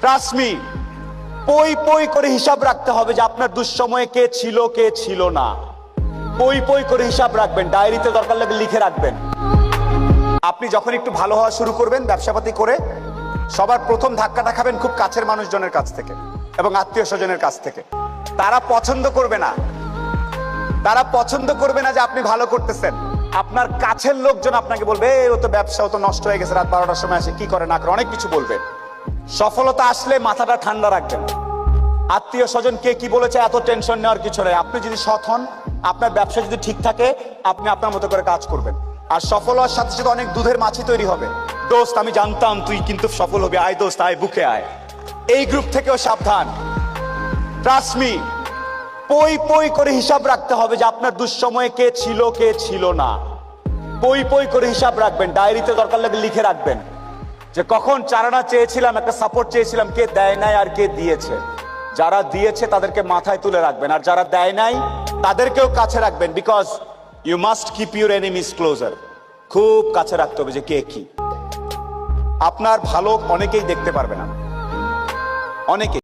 Trust me, পই পই করে হিসাব রাখতে হবে যে আপনার দুঃসময়ে কে ছিল কে ছিল না। পই পই করে হিসাব রাখবেন, ডায়েরিতে দরকার লাগলে লিখে রাখবেন। আপনি যখন একটু ভালো হওয়া শুরু করবেন ব্যবসাপাতি করে, সবার প্রথম ধাক্কাটা খাবেন খুব কাছের মানুষজনের কাছ থেকে এবং আত্মীয় স্বজনের কাছ থেকে। তারা পছন্দ করবে না, যে আপনি ভালো করতেছেন। আপনার কাছের লোকজন আপনাকে বলবে ও তো ব্যবসা, ও তো নষ্ট হয়ে গেছে, রাত 12টার সময় আসে, কি করে না করে, অনেক কিছু বলবে। সফলতা আসলে মাথাটা ঠান্ডা রাখবেন। আত্মীয় স্বজন কে কি বলেছে এত টেনশন নেওয়ার কিছু নেই। আপনি যদি সৎ হন, আপনার ব্যবসা যদি ঠিক থাকে, আপনি আপনার মতো করে কাজ করবেন। আর সফল হওয়ার সাথে সাথে অনেক দুধের মাছি তৈরি হবে। দোস্ত আমি জানতাম তুই কিন্তু সফল হবি, আয় দোস্ত আয়, বুকে আয়। এই গ্রুপ থেকেও সাবধান। ট্রাস্ট মি, পই পই করে হিসাব রাখতে হবে যে আপনার দুঃসময়ে কে ছিল কে ছিল না। পই পই করে হিসাব রাখবেন, ডায়েরিতে দরকার লাগলে লিখে রাখবেন যে কখন চারানা চেয়েছিলাম, একটা সাপোর্ট চেয়েছিলাম, কে দেয় নাই আর কে দিয়েছে। যারা দিয়েছে তাদেরকে মাথায় তুলে রাখবেন, আর যারা দেয় নাই তাদেরকেও কাছে রাখবেন। Because you must keep your enemies closer. খুব কাছে রাখতে হবে যে কে কি। আপনার ভালো অনেকেই দেখতে পারবে না, অনেকে।